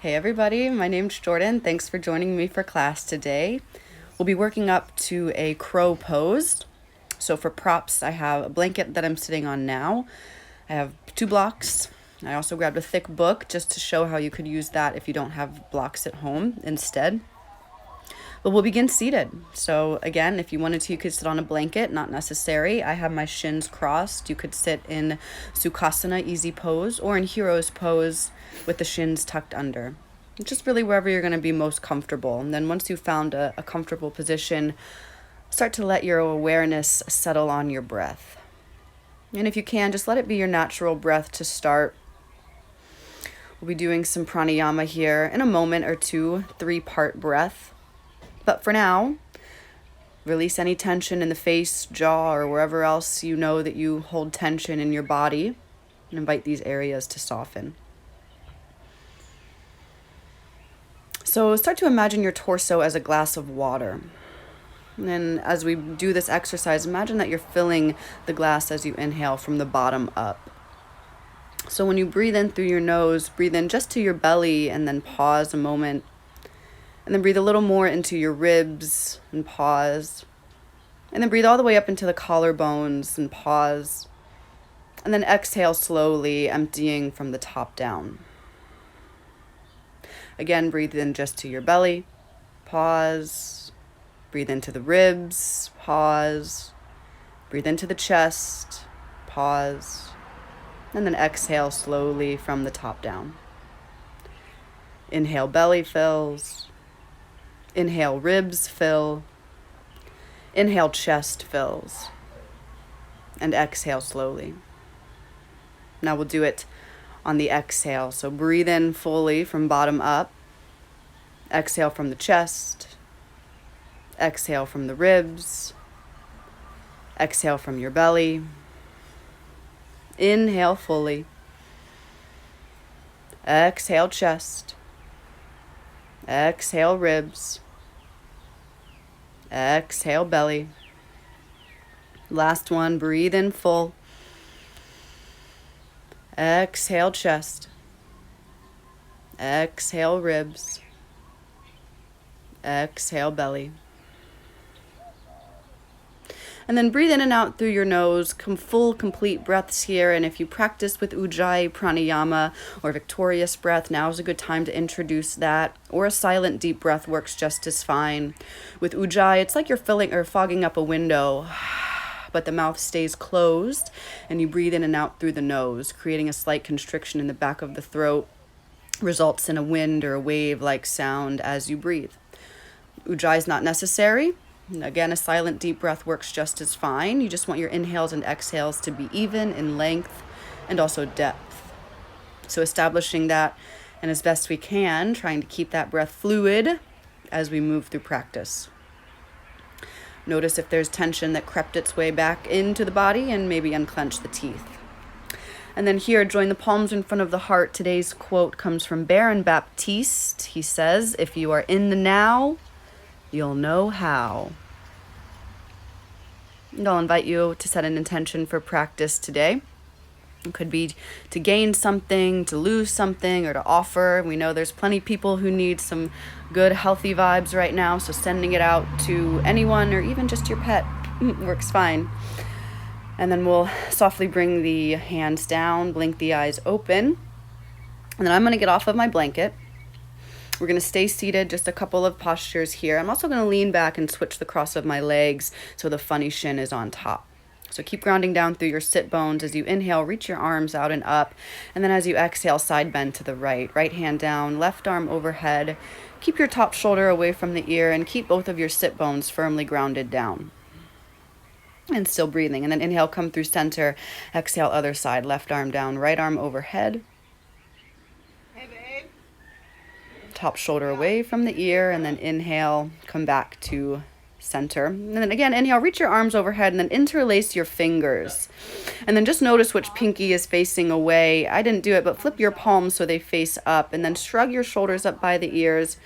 Hey everybody, my name's Jordan. Thanks for joining me for class today. We'll be working up to a crow pose. So for props, I have a blanket that I'm sitting on now. I have 2 blocks. I also grabbed a thick book just to show how you could use that if you don't have blocks at home instead. But we'll begin seated. So again, if you wanted to, you could sit on a blanket, not necessary. I have my shins crossed. You could sit in Bakasana, easy pose, or in hero's pose with the shins tucked under. Just really wherever you're going to be most comfortable. And then once you've found a comfortable position, start to let your awareness settle on your breath. And if you can, just let it be your natural breath to start. We'll be doing some pranayama here in a moment or two, 3-part breath. But for now, release any tension in the face, jaw, or wherever else you know that you hold tension in your body, and invite these areas to soften. So start to imagine your torso as a glass of water. And then as we do this exercise, imagine that you're filling the glass as you inhale from the bottom up. So when you breathe in through your nose, breathe in just to your belly and then pause a moment. And then breathe a little more into your ribs and pause. And then breathe all the way up into the collarbones and pause. And then exhale slowly, emptying from the top down. Again, breathe in just to your belly, pause. Breathe into the ribs, pause. Breathe into the chest, pause. And then exhale slowly from the top down. Inhale, belly fills. Inhale, ribs fill. Inhale, chest fills. And exhale slowly. Now we'll do it on the exhale. So breathe in fully from bottom up. Exhale from the chest. Exhale from the ribs. Exhale from your belly. Inhale fully. Exhale, chest. Exhale, ribs. Exhale, belly. Last one, breathe in full. Exhale, chest. Exhale, ribs. Exhale, belly. And then breathe in and out through your nose, full, complete breaths here. And if you practice with Ujjayi pranayama or victorious breath, now is a good time to introduce that. Or a silent deep breath works just as fine. With Ujjayi, it's like you're filling or fogging up a window, but the mouth stays closed and you breathe in and out through the nose, creating a slight constriction in the back of the throat. Results in a wind or a wave-like sound as you breathe. Ujjayi is not necessary. Again, a silent deep breath works just as fine. You just want your inhales and exhales to be even in length and also depth. So establishing that, and as best we can, trying to keep that breath fluid as we move through practice. Notice if there's tension that crept its way back into the body and maybe unclench the teeth. And then here, join the palms in front of the heart. Today's quote comes from Baron Baptiste. He says, "If you are in the now, you'll know how." And I'll invite you to set an intention for practice today. It could be to gain something, to lose something, or to offer. We know there's plenty of people who need some good, healthy vibes right now, so sending it out to anyone or even just your pet works fine. And then we'll softly bring the hands down, blink the eyes open. And then I'm going to get off of my blanket. We're going to stay seated, just a couple of postures here. I'm also going to lean back and switch the cross of my legs so the funny shin is on top. So keep grounding down through your sit bones. As you inhale, reach your arms out and up. And then as you exhale, side bend to the right. Right hand down, left arm overhead. Keep your top shoulder away from the ear and keep both of your sit bones firmly grounded down. And still breathing. And then inhale, come through center. Exhale, other side. Left arm down, right arm overhead. Top shoulder away from the ear, and then inhale, come back to center. And then again, inhale, reach your arms overhead and then interlace your fingers. And then just notice which pinky is facing away. I didn't do it, but flip your palms so they face up, and then shrug your shoulders up by the ears.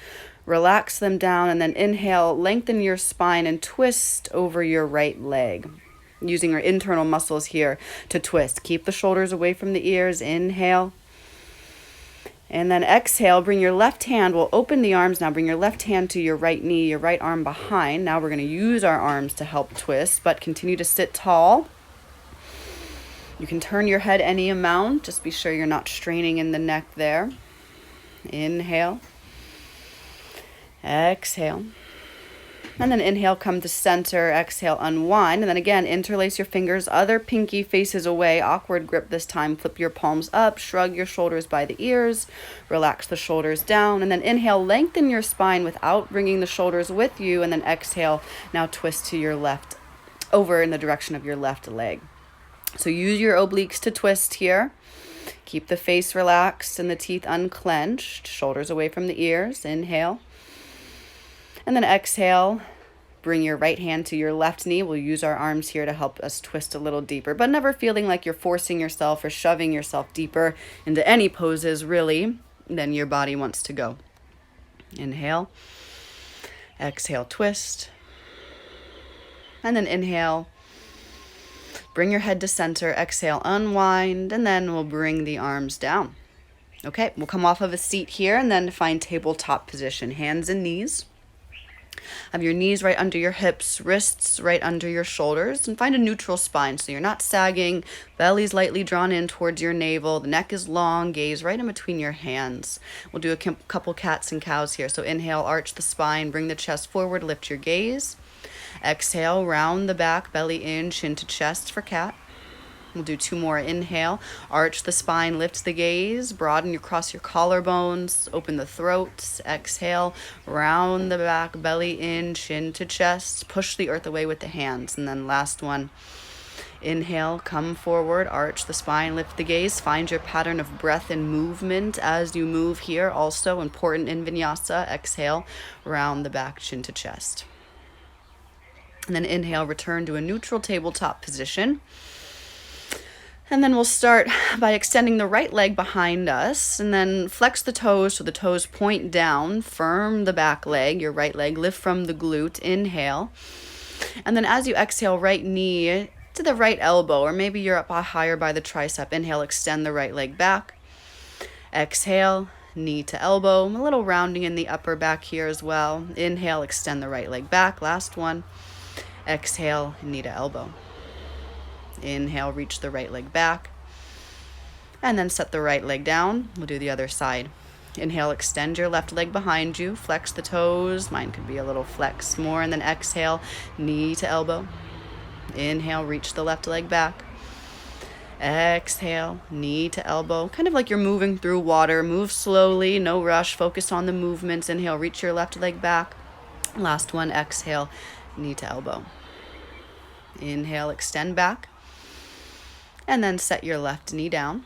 Relax them down, and then inhale, lengthen your spine and twist over your right leg. Using our internal muscles here to twist. Keep the shoulders away from the ears. Inhale. And then exhale, bring your left hand, we'll open the arms now, bring your left hand to your right knee, your right arm behind. Now we're going to use our arms to help twist, but continue to sit tall. You can turn your head any amount, just be sure you're not straining in the neck there. Inhale. Exhale. And then inhale, come to center, exhale, unwind. And then again, interlace your fingers, other pinky faces away, awkward grip this time. Flip your palms up, shrug your shoulders by the ears, relax the shoulders down. And then inhale, lengthen your spine without bringing the shoulders with you. And then exhale, now twist to your left, over in the direction of your left leg. So use your obliques to twist here. Keep the face relaxed and the teeth unclenched, shoulders away from the ears. Inhale. And then exhale, bring your right hand to your left knee. We'll use our arms here to help us twist a little deeper, but never feeling like you're forcing yourself or shoving yourself deeper into any poses, really, than your body wants to go. Inhale. Exhale, twist. And then inhale. Bring your head to center. Exhale, unwind. And then we'll bring the arms down. Okay, we'll come off of a seat here and then find tabletop position. Hands and knees. Have your knees right under your hips, wrists right under your shoulders, and find a neutral spine so you're not sagging, belly's lightly drawn in towards your navel, the neck is long, gaze right in between your hands. We'll do a couple cats and cows here. So inhale, arch the spine, bring the chest forward, lift your gaze. Exhale, round the back, belly in, chin to chest for cat. We'll do two more. Inhale, arch the spine, lift the gaze, broaden across your collarbones, open the throat. Exhale, round the back, belly in, chin to chest, push the earth away with the hands. And then last one. Inhale, come forward, arch the spine, lift the gaze, find your pattern of breath and movement as you move here. Also important in Vinyasa. Exhale, round the back, chin to chest. And then inhale, return to a neutral tabletop position. And then we'll start by extending the right leg behind us and then flex the toes so the toes point down. Firm the back leg, your right leg, lift from the glute. Inhale. And then as you exhale, right knee to the right elbow, or maybe you're up higher by the tricep. Inhale, extend the right leg back. Exhale, knee to elbow. A little rounding in the upper back here as well. Inhale, extend the right leg back. Last one. Exhale, knee to elbow. Inhale, reach the right leg back. And then set the right leg down. We'll do the other side. Inhale, extend your left leg behind you. Flex the toes. Mine could be a little flex more. And then exhale, knee to elbow. Inhale, reach the left leg back. Exhale, knee to elbow. Kind of like you're moving through water. Move slowly, no rush. Focus on the movements. Inhale, reach your left leg back. Last one, exhale, knee to elbow. Inhale, extend back. And then set your left knee down.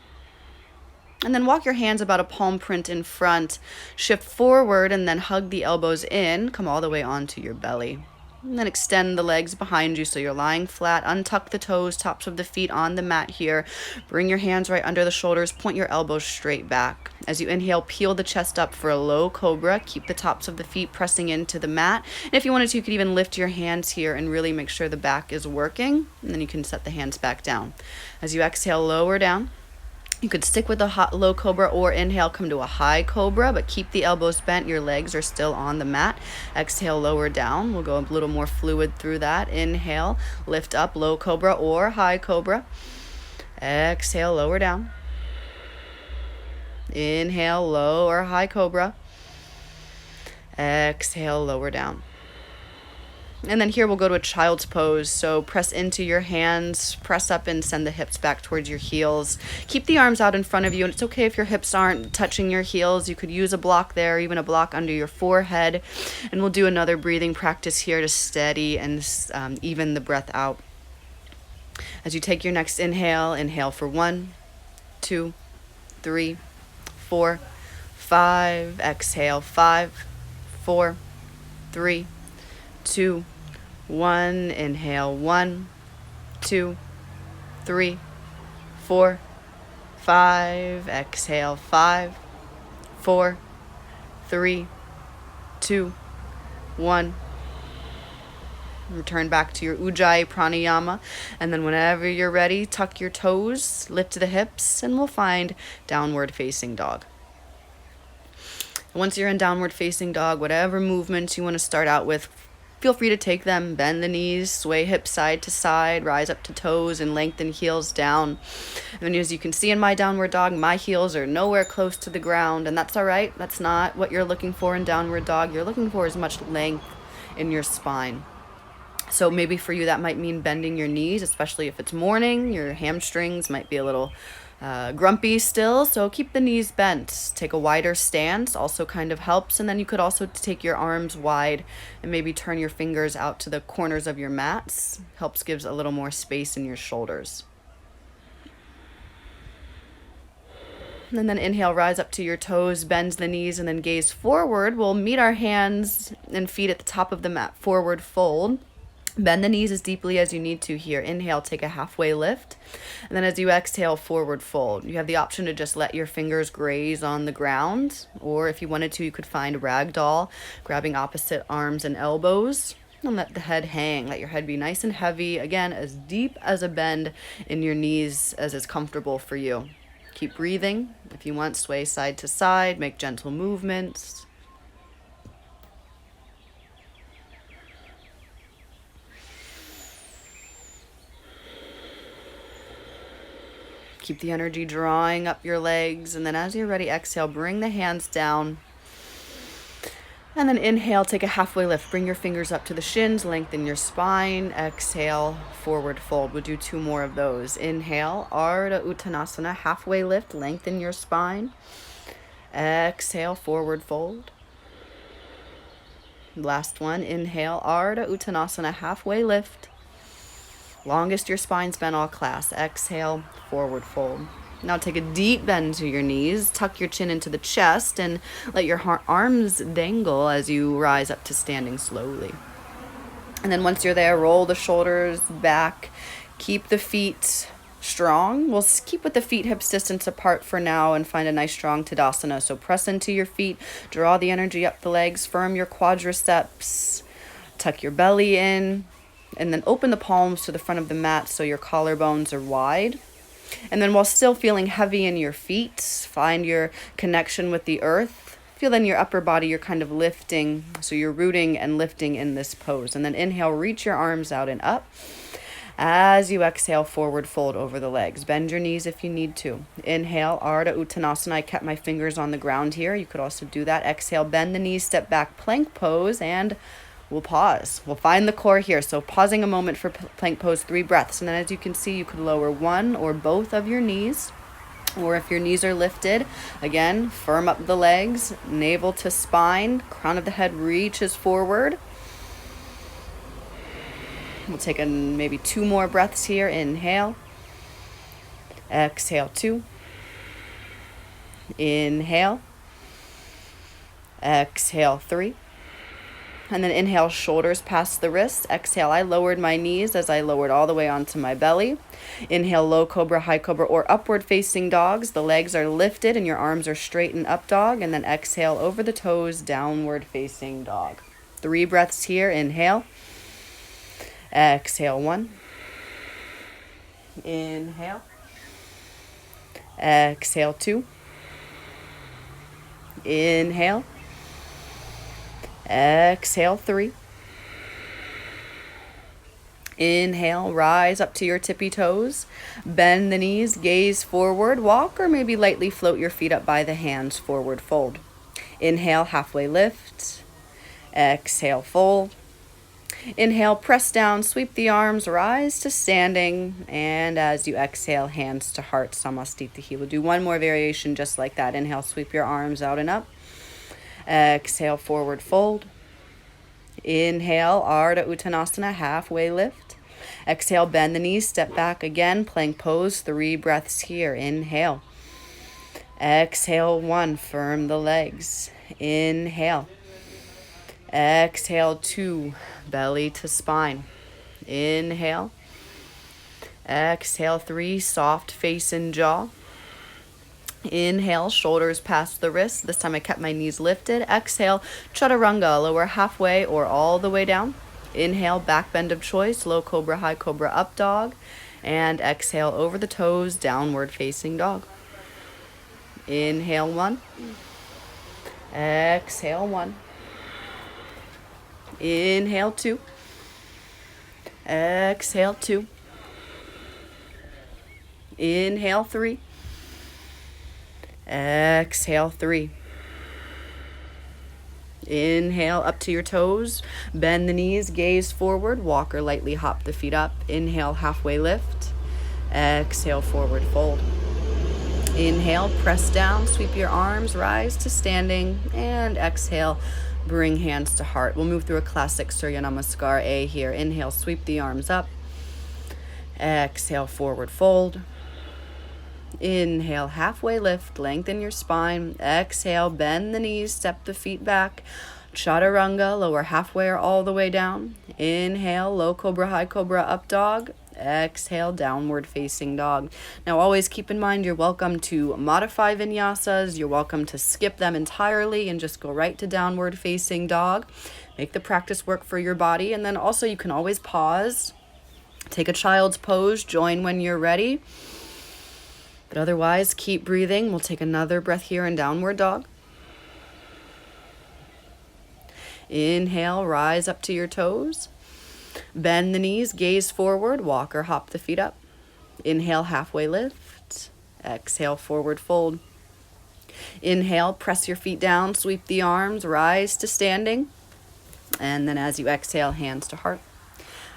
And then walk your hands about a palm print in front. Shift forward and then hug the elbows in. Come all the way onto your belly. And then extend the legs behind you so you're lying flat. Untuck the toes, tops of the feet on the mat here. Bring your hands right under the shoulders. Point your elbows straight back. As you inhale, peel the chest up for a low cobra. Keep the tops of the feet pressing into the mat. And if you wanted to, you could even lift your hands here and really make sure the back is working. And then you can set the hands back down. As you exhale, lower down. You could stick with a low cobra or inhale, come to a high cobra, but keep the elbows bent. Your legs are still on the mat. Exhale, lower down. We'll go a little more fluid through that. Inhale, lift up, low cobra or high cobra. Exhale, lower down. Inhale, low or high cobra. Exhale, lower down. And then here we'll go to a child's pose. So press into your hands, press up and send the hips back towards your heels. Keep the arms out in front of you, and it's okay if your hips aren't touching your heels. You could use a block there, even a block under your forehead. And we'll do another breathing practice here to steady and even the breath out. As you take your next inhale, inhale for 1, 2, 3, 4, 5. Exhale, 5, 4, 3, 2, 1. Inhale, 1, 2, 3, 4, 5. Exhale, 5, 4, 3, 2, 1. Return back to your Ujjayi pranayama, and then whenever you're ready, tuck your toes, lift the hips, and we'll find downward facing dog. Once you're in downward facing dog, whatever movements you want to start out with, feel free to take them. Bend the knees, sway hips side to side, rise up to toes, and lengthen heels down. And as you can see in my downward dog, my heels are nowhere close to the ground, and that's all right. That's not what you're looking for in downward dog. You're looking for as much length in your spine. So maybe for you that might mean bending your knees, especially if it's morning. Your hamstrings might be a little grumpy still, so keep the knees bent. Take a wider stance, also kind of helps. And then you could also take your arms wide and maybe turn your fingers out to the corners of your mats. Helps, gives a little more space in your shoulders. And then inhale, rise up to your toes, bend the knees, and then gaze forward. We'll meet our hands and feet at the top of the mat, forward fold. Bend the knees as deeply as you need to here. Inhale, take a halfway lift. And then as you exhale, forward fold. You have the option to just let your fingers graze on the ground. Or if you wanted to, you could find ragdoll, grabbing opposite arms and elbows. And let the head hang. Let your head be nice and heavy. Again, as deep as a bend in your knees as is comfortable for you. Keep breathing. If you want, sway side to side. Make gentle movements. Keep the energy drawing up your legs. And then as you're ready, exhale, bring the hands down. And then inhale, take a halfway lift. Bring your fingers up to the shins, lengthen your spine. Exhale, forward fold. We'll do 2 more of those. Inhale, Ardha Uttanasana, halfway lift, lengthen your spine. Exhale, forward fold. Last one, inhale, Ardha Uttanasana, halfway lift. Longest your spine's been all class. Exhale, forward fold. Now take a deep bend to your knees, tuck your chin into the chest, and let your arms dangle as you rise up to standing slowly. And then once you're there, roll the shoulders back. Keep the feet strong. We'll keep with the feet hips distance apart for now and find a nice strong Tadasana. So press into your feet, draw the energy up the legs, firm your quadriceps, tuck your belly in, and then open the palms to the front of the mat so your collarbones are wide. And then while still feeling heavy in your feet, find your connection with the earth. Feel in your upper body, you're kind of lifting. So you're rooting and lifting in this pose. And then inhale, reach your arms out and up. As you exhale, forward fold over the legs. Bend your knees if you need to. Inhale, Ardha Uttanasana. I kept my fingers on the ground here. You could also do that. Exhale, bend the knees, step back, plank pose, and we'll pause. We'll find the core here. So pausing a moment for plank pose, 3 breaths. And then as you can see, you could lower one or both of your knees. Or if your knees are lifted, again, firm up the legs, navel to spine, crown of the head reaches forward. We'll take maybe 2 more breaths here. Inhale. Exhale, 2. Inhale. Exhale, 3. And then inhale, shoulders past the wrists. Exhale, I lowered my knees as I lowered all the way onto my belly. Inhale, low cobra, high cobra, or upward facing dogs. The legs are lifted and your arms are straight and up dog. And then exhale, over the toes, downward facing dog. 3 breaths here. Inhale. Exhale, 1. Inhale. Exhale, 2. Inhale. Exhale, 3. Inhale, rise up to your tippy toes. Bend the knees, gaze forward, walk or maybe lightly float your feet up by the hands, forward fold. Inhale, halfway lift. Exhale, fold. Inhale, press down, sweep the arms, rise to standing. And as you exhale, hands to heart, Samastitihi. We'll do 1 more variation just like that. Inhale, sweep your arms out and up. Exhale, forward fold. Inhale, Ardha Uttanasana, halfway lift. Exhale, bend the knees, step back again, plank pose, 3 breaths here. Inhale. Exhale, 1, firm the legs. Inhale. Exhale, 2, belly to spine. Inhale. Exhale, 3, soft face and jaw. Inhale, shoulders past the wrists. This time I kept my knees lifted. Exhale, chaturanga, lower halfway or all the way down. Inhale, back bend of choice, low cobra, high cobra, up dog. And exhale, over the toes, downward facing dog. Inhale, 1. Exhale 1. Inhale 2. Exhale 2. Inhale 3. Exhale 3. Inhale up to your toes. Bend the knees, gaze forward. Walk or lightly hop the feet up. Inhale, halfway lift. Exhale, forward fold. Inhale, press down, sweep your arms, rise to standing, and exhale, bring hands to heart. We'll move through a classic Surya Namaskar A here. Inhale, sweep the arms up. Exhale, forward fold. Inhale, halfway lift, lengthen your spine. Exhale, bend the knees, step the feet back. Chaturanga, lower halfway or all the way down. Inhale, low cobra, high cobra, up dog. Exhale, downward facing dog. Now always keep in mind you're welcome to modify vinyasas. You're welcome to skip them entirely and just go right to downward facing dog. Make the practice work for your body. And then also you can always pause. Take a child's pose. Join when you're ready. But otherwise, keep breathing. We'll take another breath here in downward dog. Inhale, rise up to your toes. Bend the knees, gaze forward, walk or hop the feet up. Inhale, halfway lift. Exhale, forward fold. Inhale, press your feet down, sweep the arms, rise to standing. And then as you exhale, hands to heart.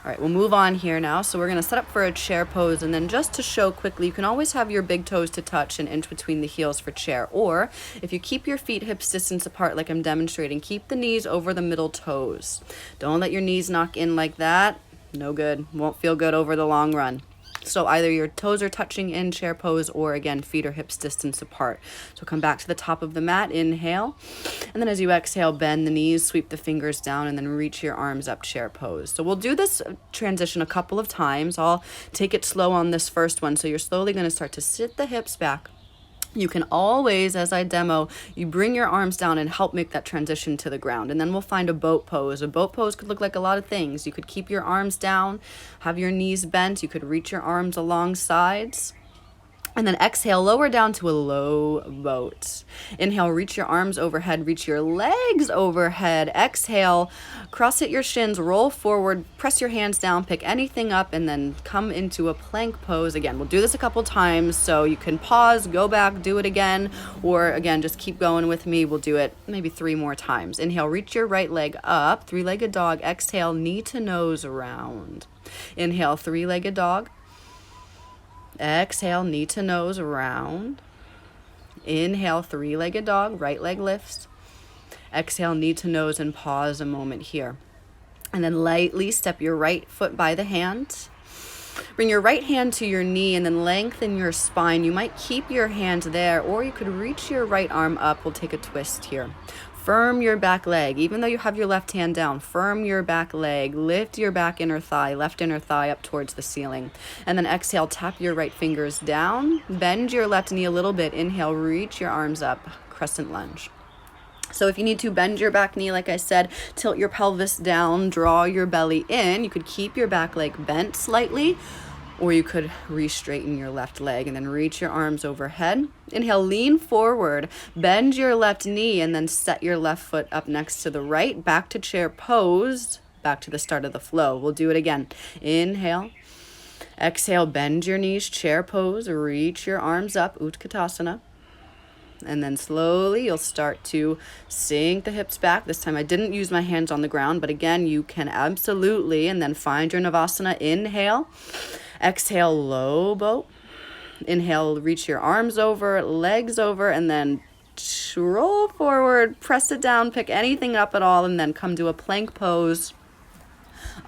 All right, we'll move on here now. So we're going to set up for a chair pose. And then just to show quickly, you can always have your big toes to touch an inch between the heels for chair. Or if you keep your feet hips distance apart like I'm demonstrating, keep the knees over the middle toes. Don't let your knees knock in like that. No good. Won't feel good over the long run. So either your toes are touching in chair pose or again, feet are hips distance apart. So come back to the top of the mat, inhale. And then as you exhale, bend the knees, sweep the fingers down and then reach your arms up, chair pose. So we'll do this transition a couple of times. I'll take it slow on this first one. So you're slowly going to start to sit the hips back. You can always, as I demo, you bring your arms down and help make that transition to the ground. And then we'll find a boat pose. A boat pose could look like a lot of things. You could keep your arms down, have your knees bent. You could reach your arms along sides. And then exhale, lower down to a low boat. Inhale, reach your arms overhead, reach your legs overhead. Exhale, cross at your shins, roll forward, press your hands down, pick anything up, and then come into a plank pose. Again, we'll do this a couple times, so you can pause, go back, do it again, or again, just keep going with me. We'll do it maybe 3 more times. Inhale, reach your right leg up, 3-legged dog. Exhale, knee to nose around. Inhale, 3-legged dog. Exhale, knee to nose round. Inhale, 3-legged dog, right leg lifts. Exhale, knee to nose and pause a moment here. And then lightly step your right foot by the hand. Bring your right hand to your knee and then lengthen your spine. You might keep your hand there or you could reach your right arm up. We'll take a twist here. Firm your back leg, even though you have your left hand down. Firm your back leg, lift your back inner thigh, left inner thigh up towards the ceiling. And then exhale, tap your right fingers down, bend your left knee a little bit. Inhale, reach your arms up, crescent lunge. So if you need to bend your back knee, like I said, tilt your pelvis down, draw your belly in. You could keep your back leg bent slightly, or you could re-straighten your left leg and then reach your arms overhead. Inhale, lean forward, bend your left knee, and then set your left foot up next to the right. Back to chair pose, back to the start of the flow. We'll do it again. Inhale. Exhale, bend your knees, chair pose, reach your arms up, Utkatasana. And then slowly you'll start to sink the hips back. This time I didn't use my hands on the ground, but again, you can absolutely, and then find your Navasana. Inhale. Exhale, low boat. Inhale, reach your arms over, legs over, and then roll forward, press it down, pick anything up at all, and then come to a plank pose.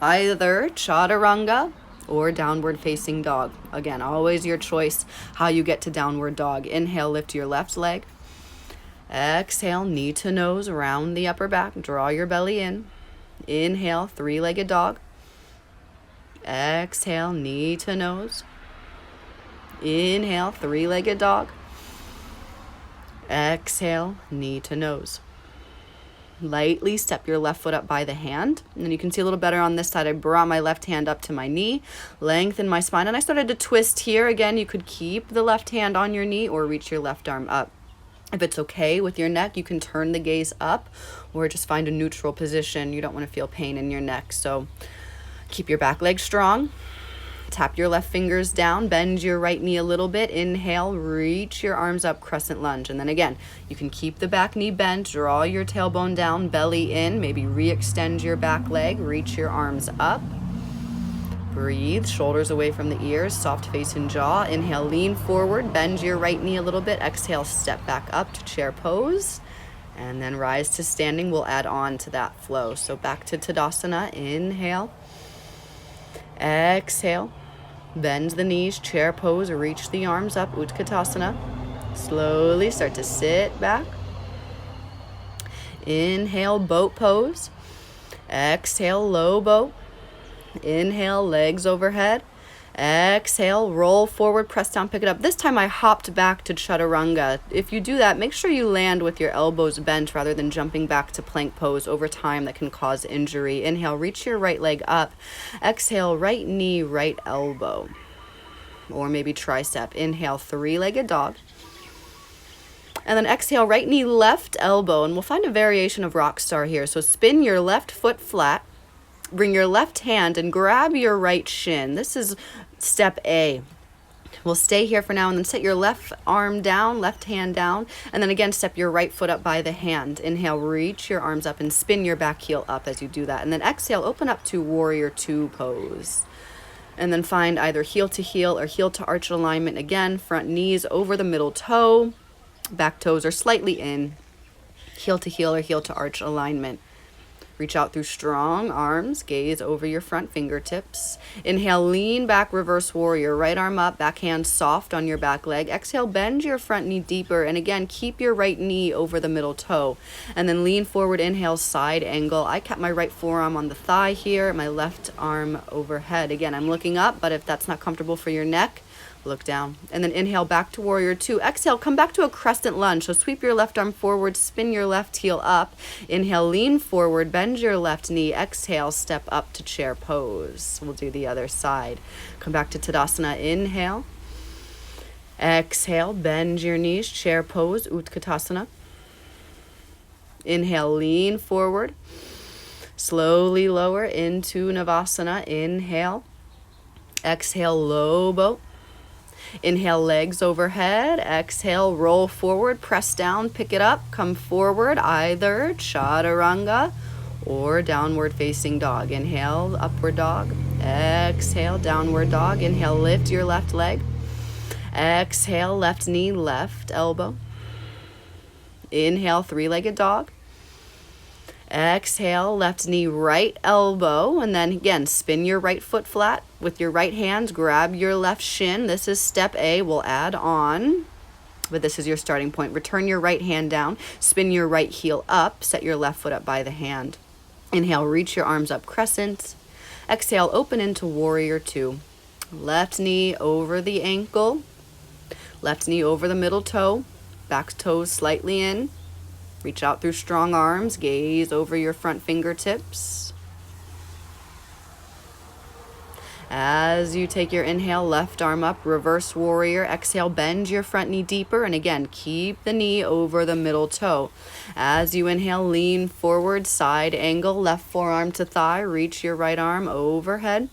Either chaturanga or downward facing dog. Again, always your choice how you get to downward dog. Inhale, lift your left leg. Exhale, knee to nose, round the upper back, draw your belly in. Inhale, 3-legged dog. Exhale, knee to nose. Inhale, 3-legged dog. Exhale, knee to nose. Lightly step your left foot up by the hand. And then you can see a little better on this side. I brought my left hand up to my knee, lengthen my spine, and I started to twist here. Again, you could keep the left hand on your knee or reach your left arm up. If it's okay with your neck, you can turn the gaze up or just find a neutral position. You don't want to feel pain in your neck. So keep your back leg strong. Tap your left fingers down, bend your right knee a little bit. Inhale, reach your arms up, crescent lunge. And then again, you can keep the back knee bent, draw your tailbone down, belly in, maybe re-extend your back leg, reach your arms up. Breathe, shoulders away from the ears, soft face and jaw. Inhale, lean forward, bend your right knee a little bit. Exhale, step back up to chair pose. And then rise to standing. We'll add on to that flow. So back to Tadasana. Inhale. Exhale. Bend the knees, chair pose, reach the arms up, Utkatasana. Slowly start to sit back. Inhale, boat pose. Exhale, low boat. Inhale, legs overhead. Exhale, roll forward, press down, pick it up. This time I hopped back to chaturanga. If you do that, make sure you land with your elbows bent rather than jumping back to plank pose. Over time, that can cause injury. Inhale, reach your right leg up. Exhale, right knee, right elbow. Or maybe tricep. Inhale, three-legged dog. And then exhale, right knee, left elbow. And we'll find a variation of rock star here. So spin your left foot flat. Bring your left hand and grab your right shin. This is step A. We'll stay here for now and then set your left arm down, left hand down, and then again step your right foot up by the hand. Inhale, reach your arms up and spin your back heel up as you do that. And then exhale, open up to warrior two pose. And then find either heel to heel or heel to arch alignment. Again, front knees over the middle toe, back toes are slightly in, heel to heel or heel to arch alignment. Reach out through strong arms, gaze over your front fingertips. Inhale, lean back, reverse warrior. Right arm up, back hand soft on your back leg. Exhale, bend your front knee deeper. And again, keep your right knee over the middle toe. And then lean forward, inhale, side angle. I kept my right forearm on the thigh here, my left arm overhead. Again, I'm looking up, but if that's not comfortable for your neck, look down. And then inhale back to warrior two. Exhale, come back to a crescent lunge. So sweep your left arm forward, spin your left heel up. Inhale, lean forward, bend your left knee. Exhale, step up to chair pose. We'll do the other side. Come back to Tadasana. Inhale. Exhale, bend your knees, chair pose, Utkatasana. Inhale, lean forward. Slowly lower into Navasana. Inhale. Exhale, low boat. Inhale, legs overhead. Exhale, roll forward, press down, pick it up, come forward, either chaturanga or downward facing dog. Inhale, upward dog. Exhale, downward dog. Inhale, lift your left leg. Exhale, left knee, left elbow. Inhale, three-legged dog. Exhale, left knee, right elbow, and then again, spin your right foot flat with your right hands, grab your left shin. This is step A, we'll add on, but this is your starting point. Return your right hand down, spin your right heel up, set your left foot up by the hand. Inhale, reach your arms up, crescent. Exhale, open into warrior two. Left knee over the ankle, left knee over the middle toe, back toes slightly in. Reach out through strong arms, gaze over your front fingertips. As you take your inhale, left arm up, reverse warrior. Exhale, bend your front knee deeper. And again, keep the knee over the middle toe. As you inhale, lean forward, side angle, left forearm to thigh. Reach your right arm overhead.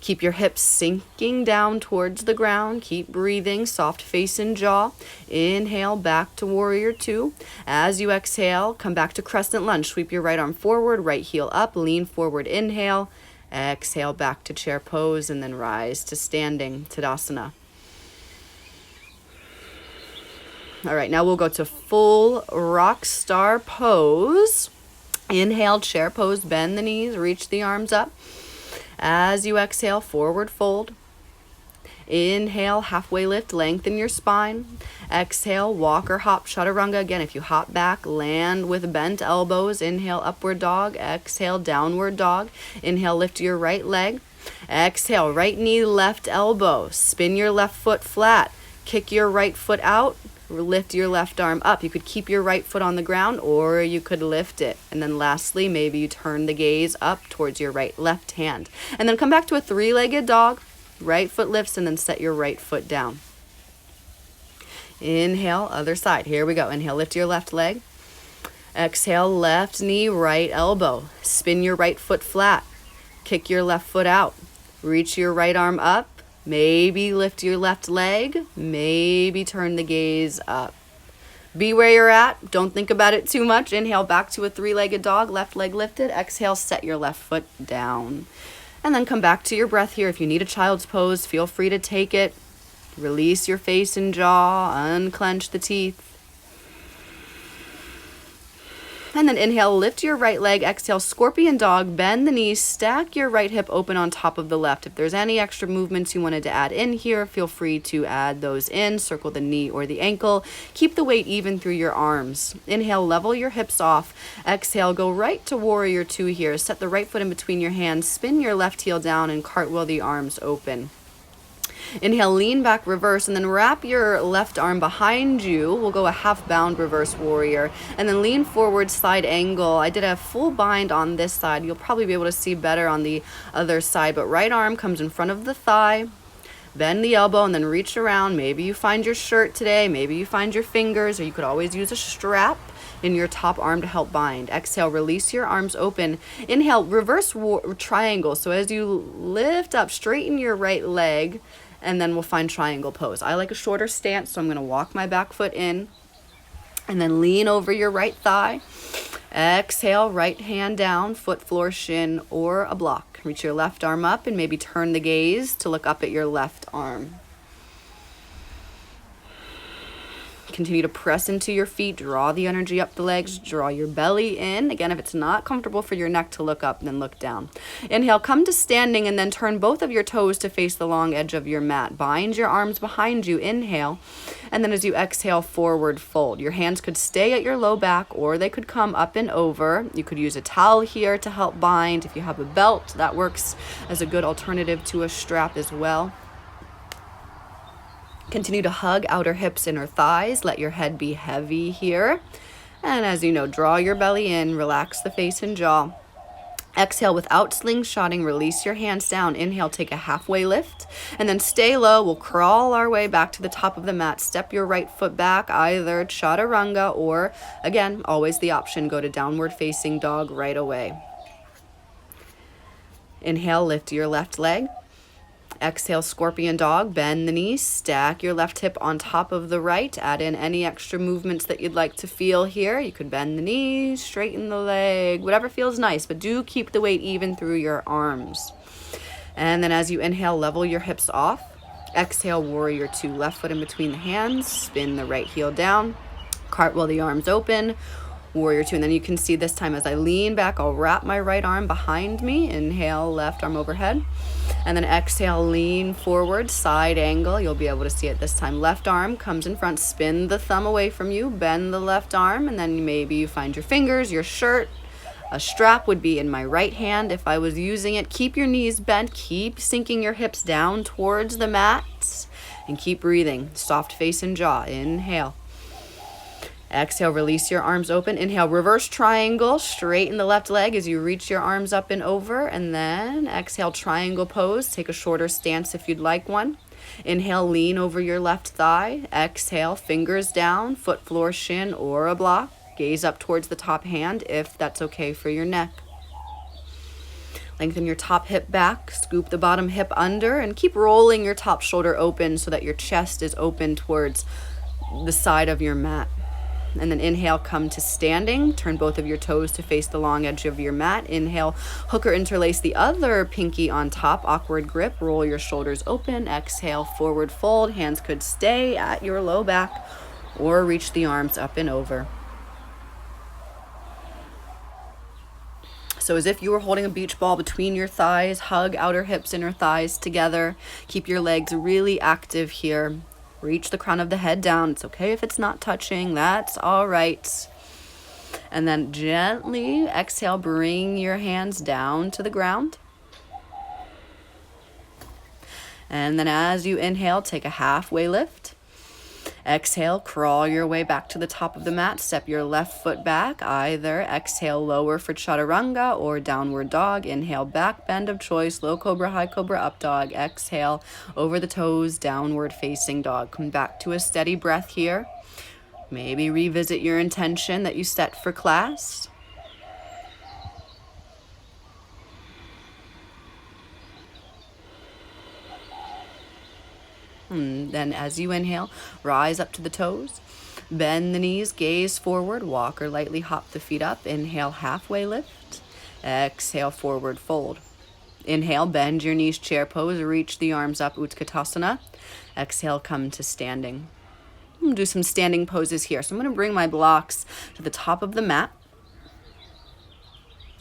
Keep your hips sinking down towards the ground. Keep breathing, soft face and jaw. Inhale, back to warrior two. As you exhale, come back to crescent lunge. Sweep your right arm forward, right heel up, lean forward, inhale. Exhale, back to chair pose, and then rise to standing, Tadasana. All right, now we'll go to full rock star pose. Inhale, chair pose, bend the knees, reach the arms up. As you exhale, forward fold. Inhale, halfway lift, lengthen your spine. Exhale, walk or hop, chaturanga. Again, if you hop back, land with bent elbows. Inhale, upward dog. Exhale, downward dog. Inhale, lift your right leg. Exhale, right knee, left elbow. Spin your left foot flat. Kick your right foot out. Lift your left arm up. You could keep your right foot on the ground or you could lift it. And then lastly, maybe you turn the gaze up towards your left hand. And then come back to a three-legged dog. Right foot lifts and then set your right foot down. Inhale, other side. Here we go. Inhale, lift your left leg. Exhale, left knee, right elbow. Spin your right foot flat. Kick your left foot out. Reach your right arm up. Maybe lift your left leg. Maybe turn the gaze up. Be where you're at. Don't think about it too much. Inhale, back to a three-legged dog. Left leg lifted. Exhale, set your left foot down. And then come back to your breath here. If you need a child's pose, feel free to take it. Release your face and jaw. Unclench the teeth. And then inhale, lift your right leg. Exhale, scorpion dog. Bend the knees. Stack your right hip open on top of the left. If there's any extra movements you wanted to add in here, feel free to add those in. Circle the knee or the ankle. Keep the weight even through your arms. Inhale, level your hips off. Exhale, go right to warrior two here. Set the right foot in between your hands. Spin your left heel down and cartwheel the arms open. Inhale, lean back, reverse, and then wrap your left arm behind you. We'll go a half bound reverse warrior. And then lean forward, side angle. I did a full bind on this side. You'll probably be able to see better on the other side. But right arm comes in front of the thigh. Bend the elbow and then reach around. Maybe you find your shirt today. Maybe you find your fingers, or you could always use a strap in your top arm to help bind. Exhale, release your arms open. Inhale, reverse triangle. So as you lift up, straighten your right leg, and then we'll find triangle pose. I like a shorter stance, so I'm going to walk my back foot in and then lean over your right thigh. Exhale, right hand down, foot, floor, shin, or a block. Reach your left arm up and maybe turn the gaze to look up at your left arm. Continue to press into your feet, draw the energy up the legs, draw your belly in. Again, if it's not comfortable for your neck to look up, then look down. Inhale, come to standing and then turn both of your toes to face the long edge of your mat. Bind your arms behind you, inhale. And then as you exhale, forward fold. Your hands could stay at your low back or they could come up and over. You could use a towel here to help bind. If you have a belt, that works as a good alternative to a strap as well. Continue to hug outer hips, inner thighs. Let your head be heavy here. And as you know, draw your belly in, relax the face and jaw. Exhale without slingshotting, release your hands down. Inhale, take a halfway lift, and then stay low. We'll crawl our way back to the top of the mat. Step your right foot back, either chaturanga or, again, always the option, go to downward facing dog right away. Inhale, lift your left leg. Exhale, scorpion dog, bend the knees, stack your left hip on top of the right. Add in any extra movements that you'd like to feel here. You could bend the knees, straighten the leg, whatever feels nice, but do keep the weight even through your arms. And then as you inhale, level your hips off. Exhale, warrior two, left foot in between the hands, spin the right heel down, cartwheel the arms open, warrior two. And then you can see this time as I lean back, I'll wrap my right arm behind me. Inhale, left arm overhead. And then exhale, lean forward, side angle. You'll be able to see it this time. Left arm comes in front, spin the thumb away from you, bend the left arm, and then maybe you find your fingers, your shirt. A strap would be in my right hand if I was using it. Keep your knees bent, keep sinking your hips down towards the mat, and keep breathing. Soft face and jaw. Inhale. Exhale, release your arms open. Inhale, reverse triangle. Straighten the left leg as you reach your arms up and over. And then exhale, triangle pose. Take a shorter stance if you'd like one. Inhale, lean over your left thigh. Exhale, fingers down, foot, floor, shin, or a block. Gaze up towards the top hand if that's okay for your neck. Lengthen your top hip back, scoop the bottom hip under, and keep rolling your top shoulder open so that your chest is open towards the side of your mat. And then inhale, come to standing. Turn both of your toes to face the long edge of your mat. Inhale, hook or interlace the other pinky on top. Awkward grip. Roll your shoulders open. Exhale, forward fold. Hands could stay at your low back or reach the arms up and over. So as if you were holding a beach ball between your thighs. Hug outer hips, inner thighs together. Keep your legs really active here. Reach the crown of the head down. It's okay if it's not touching. That's all right. And then gently exhale, bring your hands down to the ground. And then as you inhale, take a halfway lift. Exhale, crawl your way back to the top of the mat. Step your left foot back. Either exhale, lower for chaturanga or downward dog. Inhale, back bend of choice, low cobra, high cobra, up dog. Exhale, over the toes, downward facing dog. Come back to a steady breath here. Maybe revisit your intention that you set for class. And then as you inhale, rise up to the toes, bend the knees, gaze forward, walk or lightly hop the feet up. Inhale, halfway lift. Exhale, forward fold. Inhale, bend your knees, chair pose, reach the arms up, Utkatasana. Exhale, come to standing. I'm going to do some standing poses here. So I'm going to bring my blocks to the top of the mat.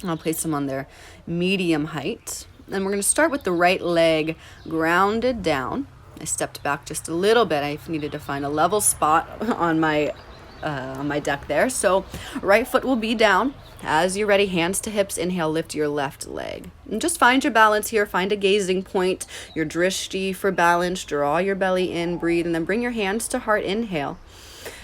I'll place them on their medium height. And we're going to start with the right leg grounded down. I stepped back just a little bit. I needed to find a level spot on my deck there. So right foot will be down. As you're ready, hands to hips. Inhale, lift your left leg. And just find your balance here. Find a gazing point, your drishti for balance. Draw your belly in, breathe, and then bring your hands to heart. Inhale.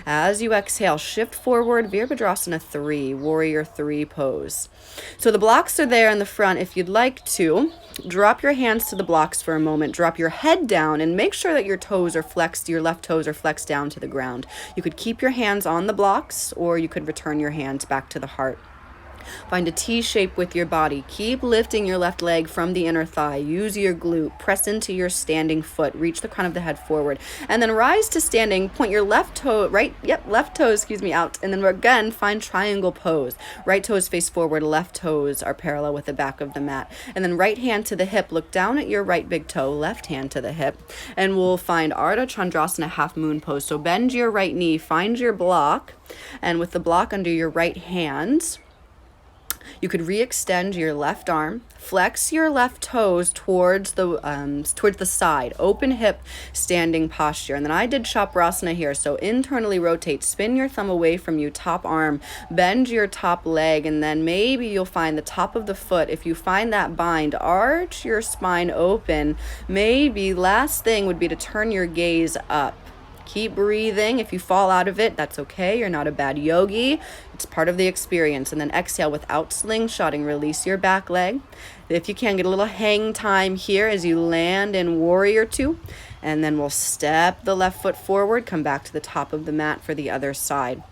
As you exhale, shift forward, Virabhadrasana 3, Warrior 3 pose. So the blocks are there in the front. If you'd like to, drop your hands to the blocks for a moment, drop your head down, and make sure that your toes are flexed, your left toes are flexed down to the ground. You could keep your hands on the blocks, or you could return your hands back to the heart. Find a T shape with your body. Keep lifting your left leg from the inner thigh. Use your glute. Press into your standing foot. Reach the crown of the head forward. And then rise to standing. Point your left toe, left toes, out. And then again, find triangle pose. Right toes face forward. Left toes are parallel with the back of the mat. And then right hand to the hip. Look down at your right big toe. Left hand to the hip. And we'll find Ardha Chandrasana half moon pose. So bend your right knee. Find your block. And with the block under your right hand, you could re-extend your left arm, flex your left toes towards the side, open hip standing posture. And then I did Chaprasana here, so internally rotate, spin your thumb away from you, top arm, bend your top leg, and then maybe you'll find the top of the foot. If you find that bind, arch your spine open. Maybe last thing would be to turn your gaze up. Keep breathing. If you fall out of it, that's okay. You're not a bad yogi. It's part of the experience. And then exhale without slingshotting. Release your back leg. If you can, get a little hang time here as you land in Warrior 2. And then we'll step the left foot forward. Come back to the top of the mat for the other side.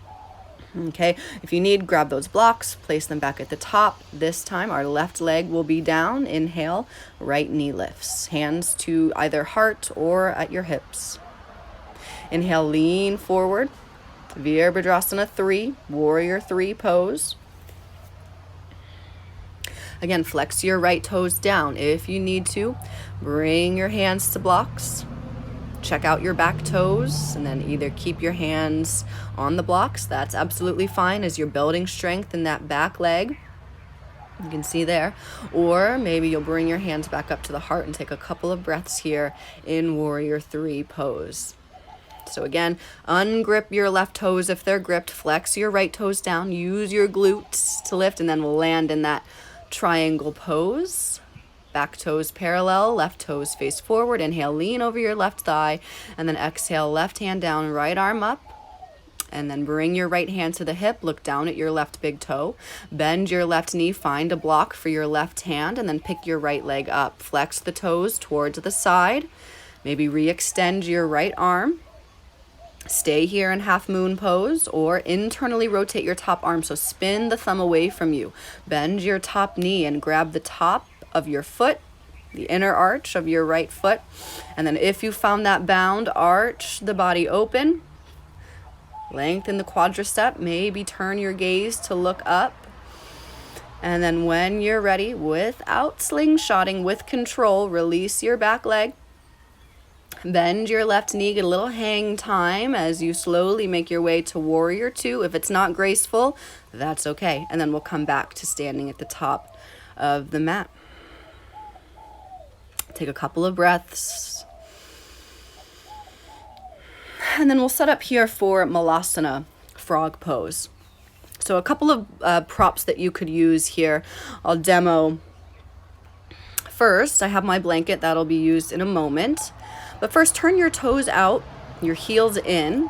Okay, if you need, grab those blocks, place them back at the top. This time, our left leg will be down. Inhale, right knee lifts. Hands to either heart or at your hips. Inhale, lean forward. Virabhadrasana 3, Warrior 3 pose. Again, flex your right toes down. If you need to, bring your hands to blocks. Check out your back toes, and then either keep your hands on the blocks. That's absolutely fine as you're building strength in that back leg. You can see there. Or maybe you'll bring your hands back up to the heart and take a couple of breaths here in Warrior 3 pose. So again, ungrip your left toes if they're gripped. Flex your right toes down. Use your glutes to lift, and then we'll land in that triangle pose. Back toes parallel, left toes face forward. Inhale, lean over your left thigh, and then exhale, left hand down, right arm up. And then bring your right hand to the hip. Look down at your left big toe. Bend your left knee. Find a block for your left hand, and then pick your right leg up. Flex the toes towards the side. Maybe re-extend your right arm. Stay here in half moon pose, or internally rotate your top arm. So spin the thumb away from you. Bend your top knee and grab the top of your foot, the inner arch of your right foot. And then if you found that bound, arch the body open. Lengthen the quadricep. Maybe turn your gaze to look up. And then when you're ready, without slingshotting, with control, release your back leg. Bend your left knee, get a little hang time as you slowly make your way to Warrior 2. If it's not graceful, that's okay. And then we'll come back to standing at the top of the mat. Take a couple of breaths. And then we'll set up here for Malasana, frog pose. So a couple of props that you could use here. I'll demo first. I have my blanket that'll be used in a moment. But first, turn your toes out, your heels in,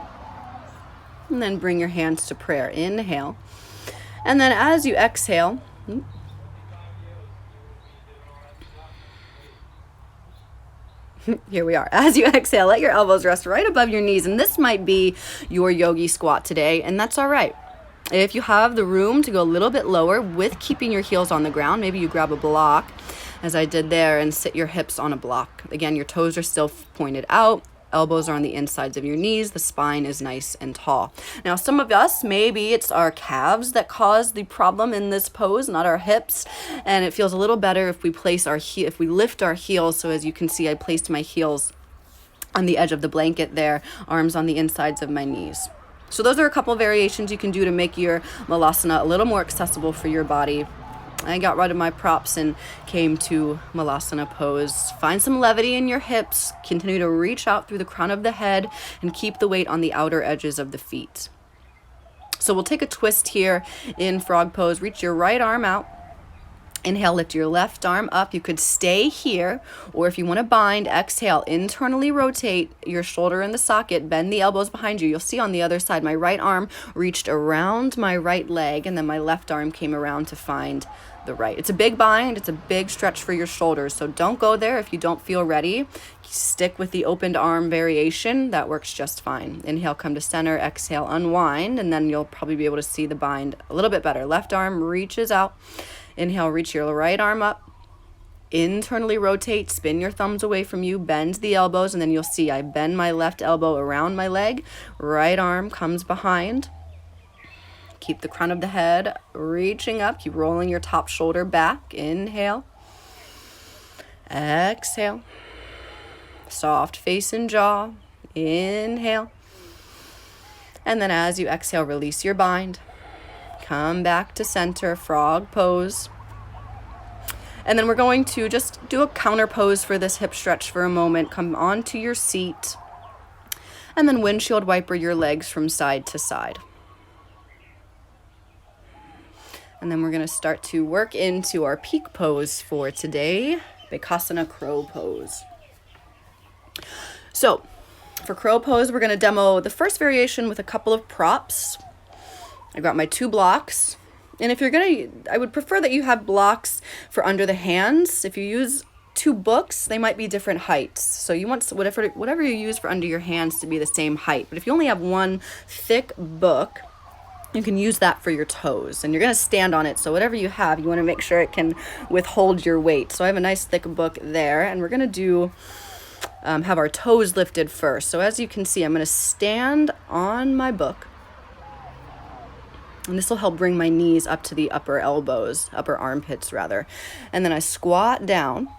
And then bring your hands to prayer. Inhale. And then as you exhale, here we are. As you exhale, let your elbows rest right above your knees. And this might be your yogi squat today, and that's all right. If you have the room to go a little bit lower with keeping your heels on the ground, maybe you grab a block, as I did there, and sit your hips on a block. Again, your toes are still pointed out. Elbows are on the insides of your knees. The spine is nice and tall. Now, some of us, maybe it's our calves that cause the problem in this pose, not our hips. And it feels a little better if we place if we lift our heels. So as you can see, I placed my heels on the edge of the blanket there, arms on the insides of my knees. So those are a couple variations you can do to make your Malasana a little more accessible for your body. I got rid of my props and came to Malasana pose. Find some levity in your hips. Continue to reach out through the crown of the head and keep the weight on the outer edges of the feet. So we'll take a twist here in frog pose. Reach your right arm out. Inhale, lift your left arm up. You could stay here, or if you want to bind, exhale, internally rotate your shoulder in the socket, bend the elbows behind you. You'll see on the other side, my right arm reached around my right leg, and then my left arm came around to find the right. It's a big bind. It's a big stretch for your shoulders, so don't go there if you don't feel ready. Stick with the opened arm variation. That works just fine. Inhale, come to center. Exhale, unwind, and then you'll probably be able to see the bind a little bit better. Left arm reaches out. Inhale, reach your right arm up, internally rotate, spin your thumbs away from you, bend the elbows, and then you'll see I bend my left elbow around my leg, right arm comes behind. Keep the crown of the head reaching up, keep rolling your top shoulder back. Inhale, exhale, soft face and jaw. Inhale, and then as you exhale, release your bind. Come back to center, frog pose. And then we're going to just do a counter pose for this hip stretch for a moment. Come onto your seat. And then windshield wiper your legs from side to side. And then we're going to start to work into our peak pose for today, Bakasana crow pose. So for crow pose, we're going to demo the first variation with a couple of props. I got my 2 blocks, and if you're I would prefer that you have blocks for under the hands. If you use 2 books, they might be different heights. So you want whatever you use for under your hands to be the same height. But if you only have one thick book, you can use that for your toes, and you're gonna stand on it. So whatever you have, you wanna make sure it can withhold your weight. So I have a nice thick book there, and we're gonna have our toes lifted first. So as you can see, I'm gonna stand on my book. And this will help bring my knees up to the upper armpits rather. And then I squat down.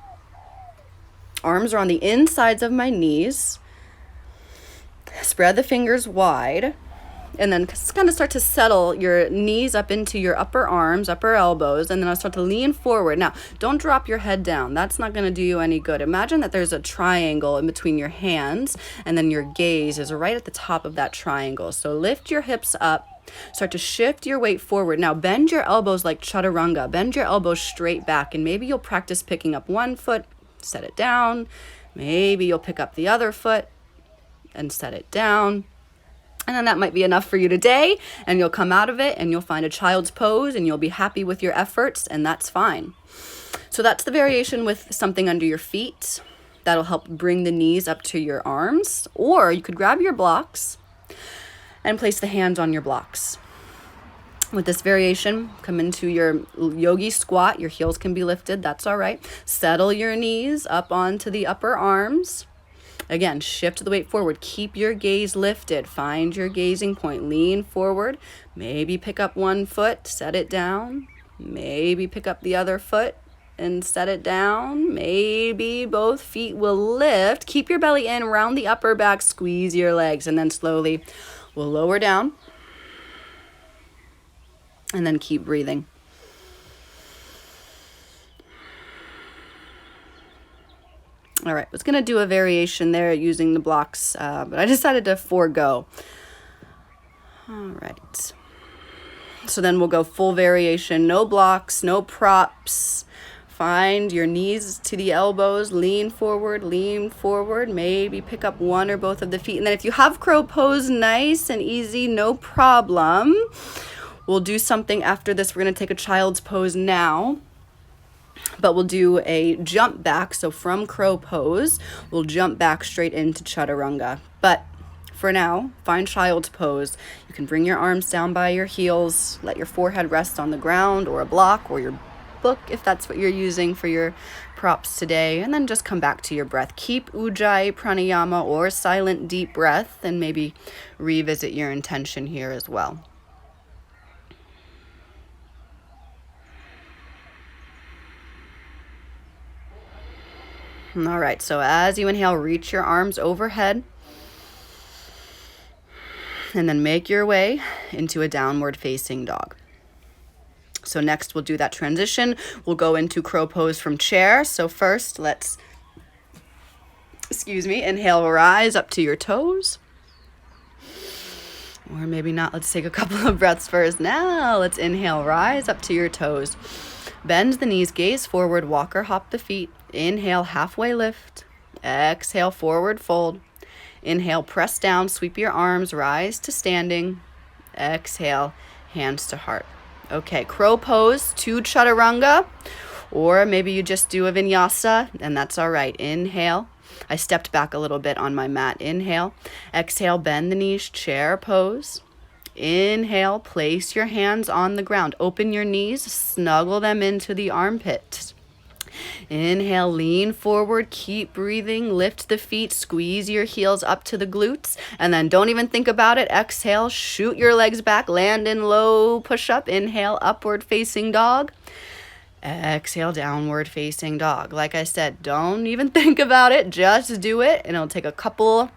Arms are on the insides of my knees. Spread the fingers wide. And then kind of start to settle your knees up into your upper arms, upper elbows. And then I'll start to lean forward. Now, don't drop your head down. That's not going to do you any good. Imagine that there's a triangle in between your hands. And then your gaze is right at the top of that triangle. So lift your hips up. Start to shift your weight forward. Now bend your elbows like chaturanga. Bend your elbows straight back, and maybe you'll practice picking up one foot, set it down. Maybe you'll pick up the other foot and set it down. And then that might be enough for you today, and you'll come out of it and you'll find a child's pose and you'll be happy with your efforts, and that's fine. So that's the variation with something under your feet. That'll help bring the knees up to your arms, or you could grab your blocks and place the hands on your blocks. With this variation, come into your yogi squat. Your heels can be lifted. That's all right. Settle your knees up onto the upper arms. Again, shift the weight forward. Keep your gaze lifted. Find your gazing point. Lean forward. Maybe pick up one foot, set it down. Maybe pick up the other foot and set it down. Maybe both feet will lift. Keep your belly in, round the upper back, squeeze your legs, and then slowly we'll lower down and then keep breathing. All right, I was going to do a variation there using the blocks, but I decided to forego. All right. So then we'll go full variation, no blocks, no props, Find your knees to the elbows, lean forward, maybe pick up one or both of the feet. And then if you have crow pose, nice and easy, no problem. We'll do something after this. We're going to take a child's pose now, but we'll do a jump back. So from crow pose, we'll jump back straight into chaturanga. But for now, find child's pose. You can bring your arms down by your heels, let your forehead rest on the ground or a block or your book if that's what you're using for your props today, and then just come back to your breath. Keep Ujjayi pranayama or silent deep breath, and maybe revisit your intention here as well. All right, so as you inhale, reach your arms overhead, and then make your way into a downward facing dog. So next we'll do that transition. We'll go into crow pose from chair. So first, let's, inhale, rise up to your toes. Or maybe not, let's take a couple of breaths first. Now let's inhale, rise up to your toes. Bend the knees, gaze forward, walk or hop the feet. Inhale, halfway lift. Exhale, forward fold. Inhale, press down, sweep your arms, rise to standing. Exhale, hands to heart. Okay, crow pose to chaturanga, or maybe you just do a vinyasa, and that's all right. Inhale. I stepped back a little bit on my mat. Inhale. Exhale, bend the knees, chair pose. Inhale, place your hands on the ground. Open your knees, snuggle them into the armpits. Inhale, lean forward, keep breathing, lift the feet, squeeze your heels up to the glutes, and then don't even think about it. Exhale, shoot your legs back, land in low push-up. Inhale, upward facing dog. Exhale, downward facing dog. Like I said, don't even think about it, just do it, and it'll take a couple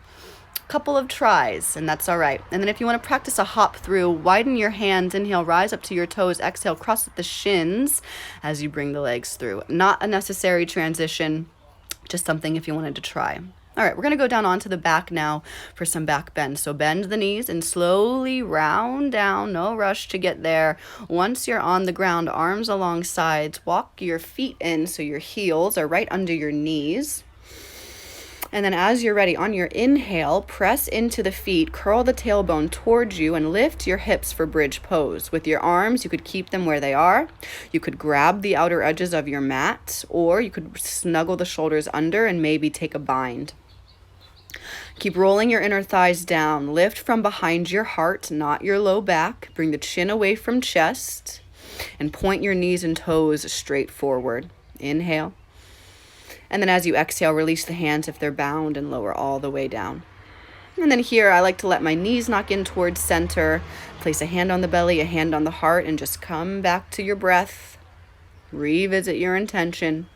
of tries, and that's all right. And then if you want to practice a hop through, widen your hands. Inhale, rise up to your toes. Exhale, cross at the shins as you bring the legs through. Not a necessary transition, just something if you wanted to try. All right, we're going to go down onto the back now for some back bend. So bend the knees and slowly round down. No rush to get there. Once you're on the ground, arms along sides, walk your feet in so your heels are right under your knees. And then as you're ready, on your inhale, press into the feet, curl the tailbone towards you, and lift your hips for bridge pose. With your arms, you could keep them where they are. You could grab the outer edges of your mat, or you could snuggle the shoulders under and maybe take a bind. Keep rolling your inner thighs down. Lift from behind your heart, not your low back. Bring the chin away from chest, and point your knees and toes straight forward. Inhale. And then as you exhale, release the hands if they're bound and lower all the way down. And then here, I like to let my knees knock in towards center. Place a hand on the belly, a hand on the heart, and just come back to your breath. Revisit your intention.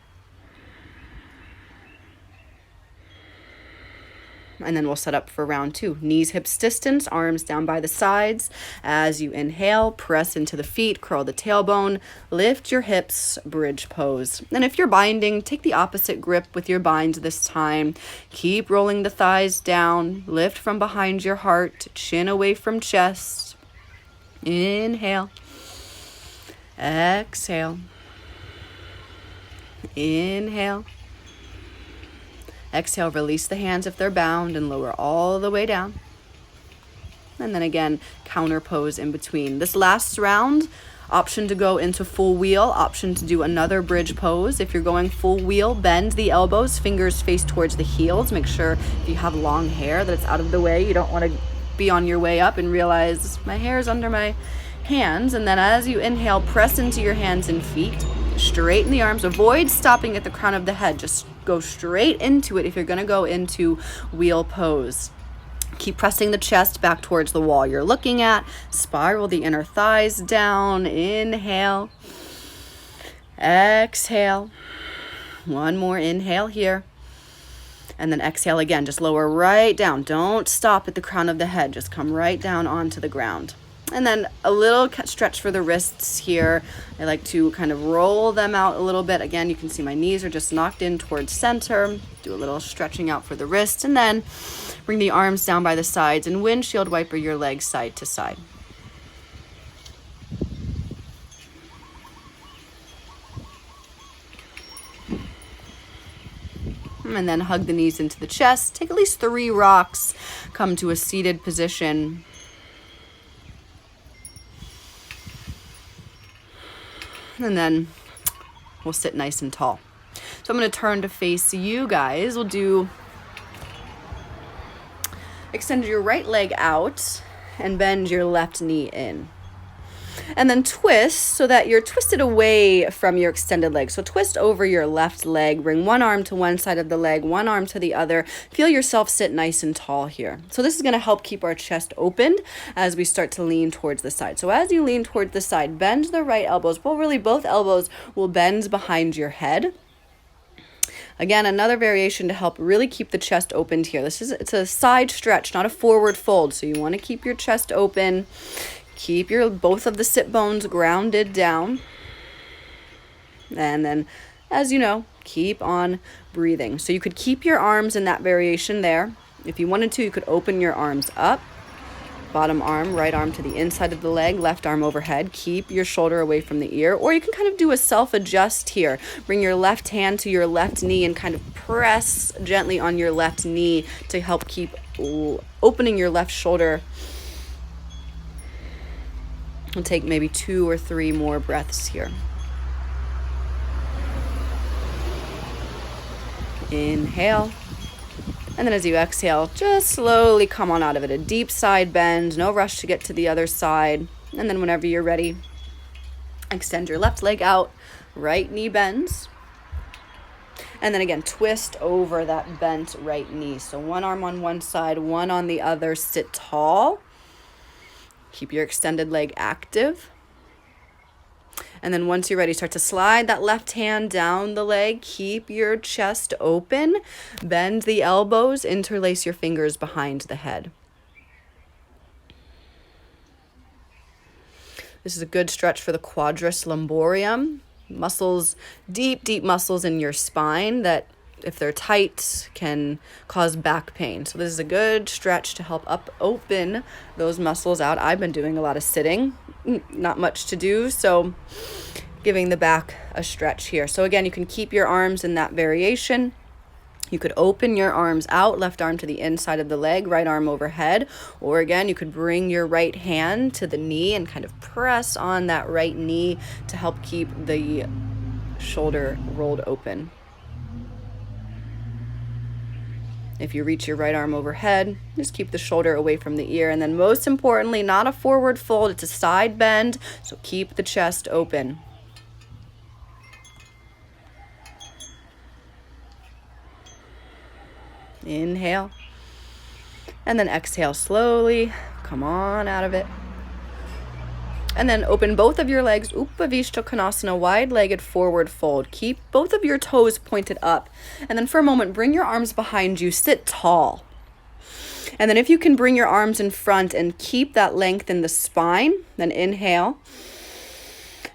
And then we'll set up for round 2. Knees, hips distance, arms down by the sides. As you inhale, press into the feet, curl the tailbone, lift your hips, bridge pose. And if you're binding, take the opposite grip with your binds this time. Keep rolling the thighs down, lift from behind your heart, chin away from chest. Inhale. Exhale. Inhale. Exhale, release the hands if they're bound and lower all the way down. And then again, counter pose in between. This last round, option to go into full wheel, option to do another bridge pose. If you're going full wheel, bend the elbows, fingers face towards the heels. Make sure if you have long hair that it's out of the way. You don't want to be on your way up and realize my hair is under my hands. And then as you inhale, press into your hands and feet. Straighten the arms. Avoid stopping at the crown of the head. Just go straight into it if you're going to go into wheel pose. Keep pressing the chest back towards the wall you're looking at. Spiral the inner thighs down. Inhale. Exhale. One more inhale here. And then exhale again. Just lower right down. Don't stop at the crown of the head. Just come right down onto the ground. And then a little stretch for the wrists here. I like to kind of roll them out a little bit. Again, you can see my knees are just knocked in towards center. Do a little stretching out for the wrists. And then bring the arms down by the sides and windshield wiper your legs side to side. And then hug the knees into the chest. Take at least 3 rocks. Come to a seated position. And then we'll sit nice and tall. So I'm going to turn to face you guys. We'll do, extend your right leg out and bend your left knee in. And then twist so that you're twisted away from your extended leg. So twist over your left leg, bring one arm to one side of the leg, one arm to the other. Feel yourself sit nice and tall here. So this is going to help keep our chest opened as we start to lean towards the side. So as you lean towards the side, bend the right elbows. Well, really both elbows will bend behind your head. Again, another variation to help really keep the chest opened here. It's a side stretch, not a forward fold. So you want to keep your chest open. Keep both of the sit bones grounded down. And then, as you know, keep on breathing. So you could keep your arms in that variation there. If you wanted to, you could open your arms up. Bottom arm, right arm to the inside of the leg, left arm overhead. Keep your shoulder away from the ear. Or you can kind of do a self-adjust here. Bring your left hand to your left knee and kind of press gently on your left knee to help keep opening your left shoulder. We'll take maybe 2 or 3 more breaths here. Inhale. And then as you exhale, just slowly come on out of it. A deep side bend, no rush to get to the other side. And then whenever you're ready, extend your left leg out, right knee bends. And then again, twist over that bent right knee. So one arm on one side, one on the other, sit tall. Keep your extended leg active. And then once you're ready, start to slide that left hand down the leg. Keep your chest open. Bend the elbows. Interlace your fingers behind the head. This is a good stretch for the quadris lumborum. Muscles, deep muscles in your spine that, if they're tight, can cause back pain. So this is a good stretch to help open those muscles out. I've been doing a lot of sitting, not much to do, so giving the back a stretch here. So again, you can keep your arms in that variation. You could open your arms out, left arm to the inside of the leg, right arm overhead. Or again, you could bring your right hand to the knee and kind of press on that right knee to help keep the shoulder rolled open. If you reach your right arm overhead, just keep the shoulder away from the ear. And then most importantly, not a forward fold, it's a side bend. So keep the chest open. Inhale. And then exhale slowly. Come on out of it. And then open both of your legs, Upavishta Konasana, wide-legged forward fold. Keep both of your toes pointed up. And then for a moment, bring your arms behind you, sit tall. And then if you can bring your arms in front and keep that length in the spine, then inhale.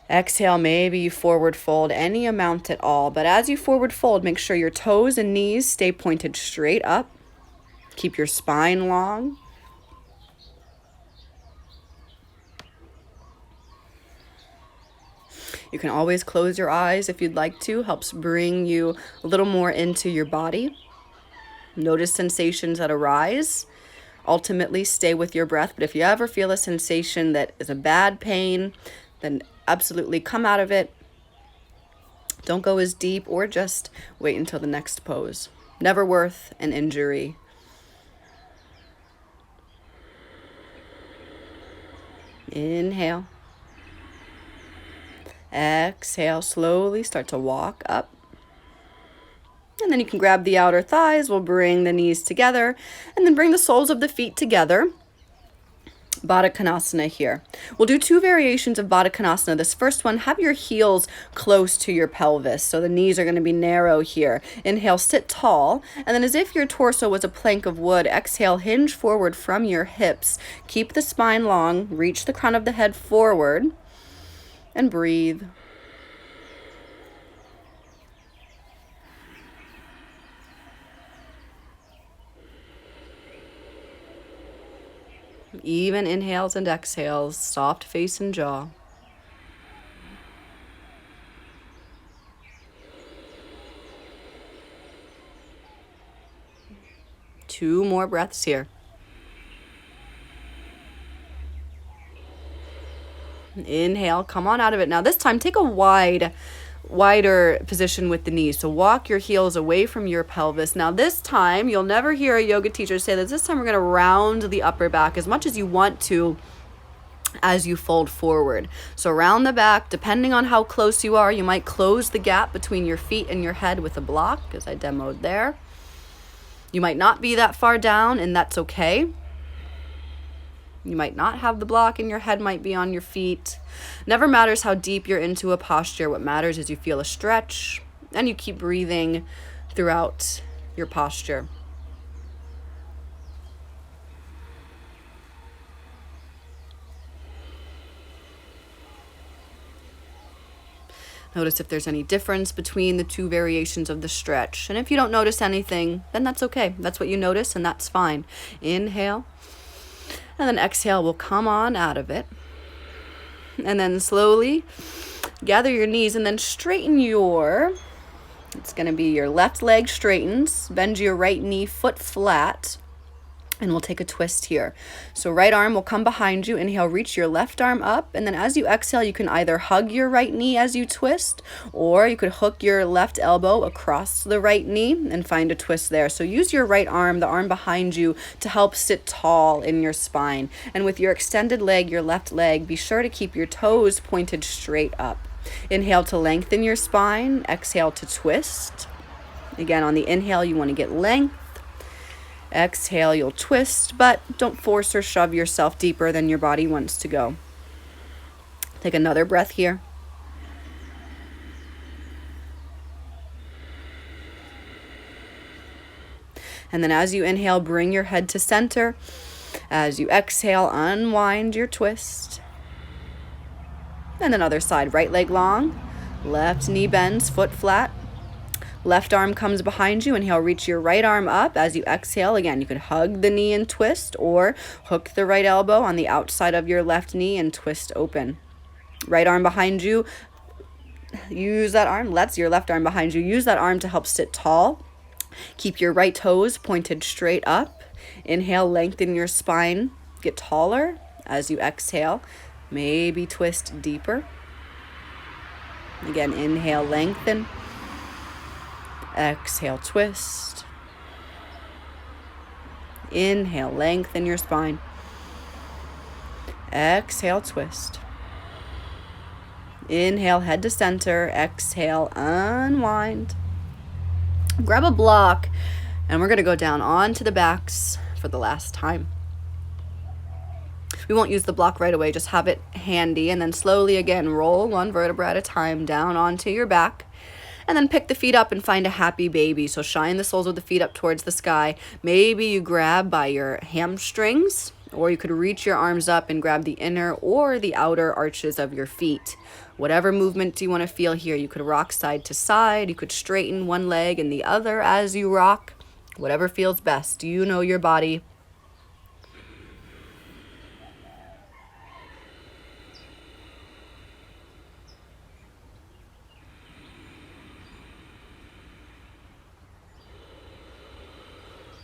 Exhale, maybe you forward fold any amount at all. But as you forward fold, make sure your toes and knees stay pointed straight up. Keep your spine long. You can always close your eyes if you'd like to. Helps bring you a little more into your body. Notice sensations that arise. Ultimately, stay with your breath. But if you ever feel a sensation that is a bad pain, then absolutely come out of it. Don't go as deep, or just wait until the next pose. Never worth an injury. Inhale. Exhale, slowly start to walk up. And then you can grab the outer thighs. We'll bring the knees together and then bring the soles of the feet together. Baddha Konasana here. We'll do 2 variations of Baddha Konasana. This first one, have your heels close to your pelvis. So the knees are going to be narrow here. Inhale, sit tall. And then as if your torso was a plank of wood, exhale, hinge forward from your hips. Keep the spine long. Reach the crown of the head forward. And breathe. Even inhales and exhales, soft face and jaw. 2 more breaths here. Inhale, come on out of it. Now this time, take a wider position with the knees. So walk your heels away from your pelvis. Now this time, you'll never hear a yoga teacher say this. This time we're going to round the upper back as much as you want to as you fold forward. So round the back, depending on how close you are, you might close the gap between your feet and your head with a block, as I demoed there. You might not be that far down, and that's okay. You might not have the block and your head might be on your feet. Never matters how deep you're into a posture. What matters is you feel a stretch and you keep breathing throughout your posture. Notice if there's any difference between the 2 variations of the stretch. And if you don't notice anything, then that's okay. That's what you notice and that's fine. Inhale. And then exhale, we'll come on out of it. And then slowly gather your knees and then straighten it's going to be your left leg straightens, bend your right knee foot flat, and we'll take a twist here. So right arm will come behind you. Inhale, reach your left arm up. And then as you exhale, you can either hug your right knee as you twist, or you could hook your left elbow across the right knee and find a twist there. So use your right arm, the arm behind you, to help sit tall in your spine. And with your extended leg, your left leg, be sure to keep your toes pointed straight up. Inhale to lengthen your spine. Exhale to twist. Again, on the inhale, you want to get length. Exhale, you'll twist, but don't force or shove yourself deeper than your body wants to go. Take another breath here. And then as you inhale, bring your head to center. As you exhale, unwind your twist. And then other side, right leg long, left knee bends, foot flat. Left arm comes behind you. Inhale, reach your right arm up. As you exhale, again, you could hug the knee and twist, or hook the right elbow on the outside of your left knee and twist open. Right arm behind you. Use that arm. That's your left arm behind you. Use that arm to help sit tall. Keep your right toes pointed straight up. Inhale, lengthen your spine. Get taller. As you exhale, maybe twist deeper. Again, inhale, lengthen. Exhale, twist. Inhale, lengthen your spine. Exhale, twist. Inhale, head to center. Exhale, unwind. Grab a block, and we're going to go down onto the backs for the last time. We won't use the block right away, just have it handy, and then slowly again roll 1 vertebra at a time down onto your back. And then pick the feet up and find a happy baby. So shine the soles of the feet up towards the sky. Maybe you grab by your hamstrings, or you could reach your arms up and grab the inner or the outer arches of your feet. Whatever movement you want to feel here. You could rock side to side. You could straighten one leg and the other as you rock. Whatever feels best. You know your body.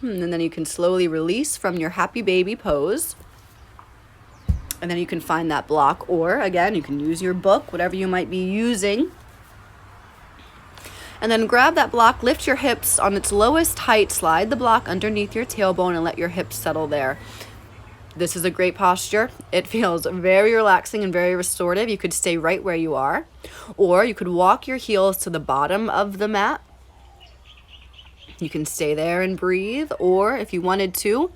And then you can slowly release from your happy baby pose. And then you can find that block, or again, you can use your book, whatever you might be using. And then grab that block, lift your hips on its lowest height, slide the block underneath your tailbone and let your hips settle there. This is a great posture. It feels very relaxing and very restorative. You could stay right where you are, or you could walk your heels to the bottom of the mat. You can stay there and breathe, or if you wanted to,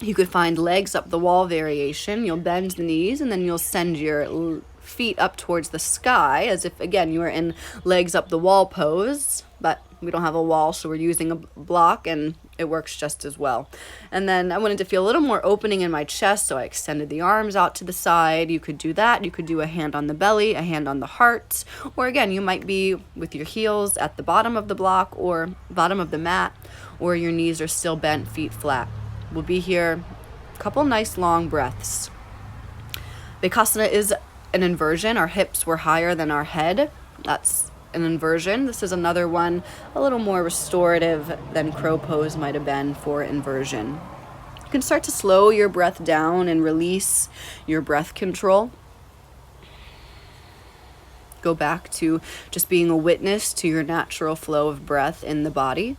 you could find legs up the wall variation. You'll bend the knees and then you'll send your feet up towards the sky as if, again, you were in legs up the wall pose, but we don't have a wall, so we're using a block and it works just as well. And then I wanted to feel a little more opening in my chest, so I extended the arms out to the side. You could do that. You could do a hand on the belly, a hand on the heart, or again, you might be with your heels at the bottom of the block or bottom of the mat, or your knees are still bent, feet flat. We'll be here a couple nice long breaths. Bakasana is an inversion. Our hips were higher than our head. That's an inversion. This is another one a little more restorative than crow pose might have been for inversion. You can start to slow your breath down and release your breath control. Go back to just being a witness to your natural flow of breath in the body.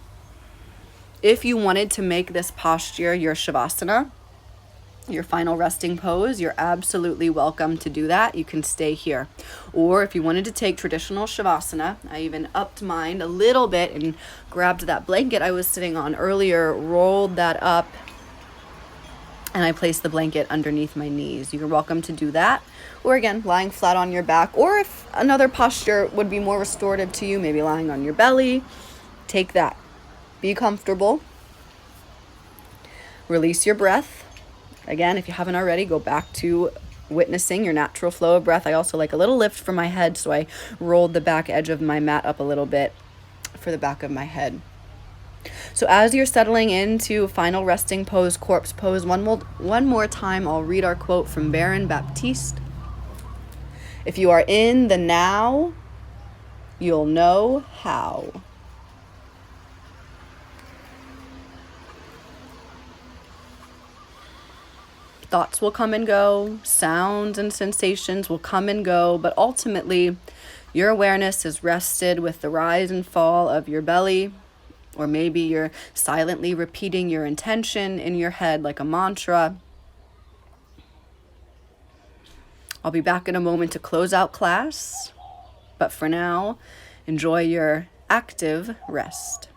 If you wanted to make this posture your Shavasana, your final resting pose, you're absolutely welcome to do that. You can stay here. Or if you wanted to take traditional Shavasana, I even upped mine a little bit and grabbed that blanket I was sitting on earlier, rolled that up, and I placed the blanket underneath my knees. You're welcome to do that. Or again, lying flat on your back. Or if another posture would be more restorative to you, maybe lying on your belly, take that. Be comfortable. Release your breath. Again, if you haven't already, go back to witnessing your natural flow of breath. I also like a little lift for my head, so I rolled the back edge of my mat up a little bit for the back of my head. So as you're settling into final resting pose, corpse pose, one more time, I'll read our quote from Baron Baptiste. If you are in the now, you'll know how. Thoughts will come and go, sounds and sensations will come and go, but ultimately your awareness is rested with the rise and fall of your belly, or maybe you're silently repeating your intention in your head like a mantra. I'll be back in a moment to close out class, but for now, enjoy your active rest.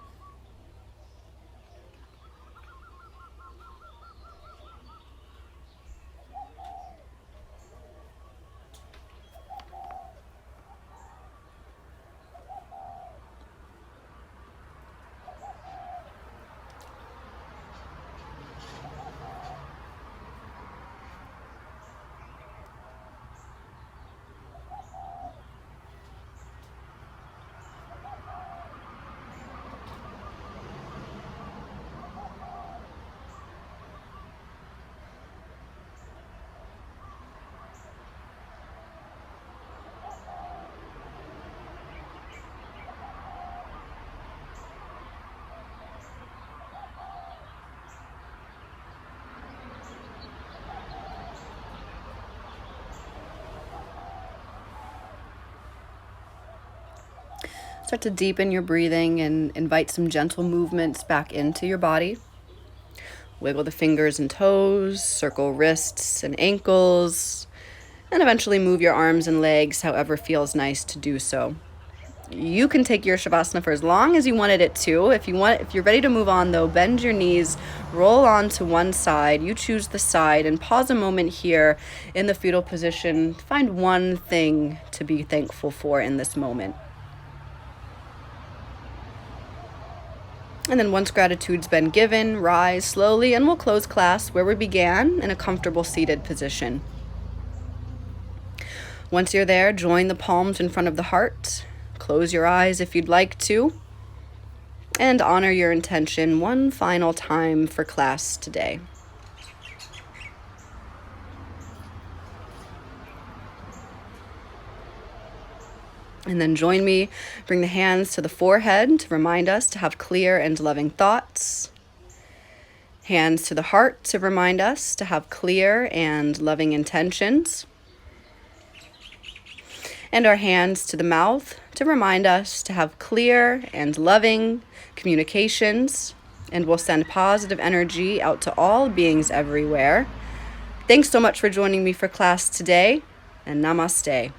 Start to deepen your breathing and invite some gentle movements back into your body. Wiggle the fingers and toes, circle wrists and ankles, and eventually move your arms and legs however feels nice to do so. You can take your Shavasana for as long as you wanted it to. If you're ready to move on though, bend your knees, roll on to one side. You choose the side and pause a moment here in the fetal position. Find one thing to be thankful for in this moment. And then once gratitude's been given, rise slowly and we'll close class where we began in a comfortable seated position. Once you're there, join the palms in front of the heart. Close your eyes if you'd like to. And honor your intention one final time for class today. And then join me, bring the hands to the forehead to remind us to have clear and loving thoughts. Hands to the heart to remind us to have clear and loving intentions. And our hands to the mouth to remind us to have clear and loving communications. And we'll send positive energy out to all beings everywhere. Thanks so much for joining me for class today, and namaste.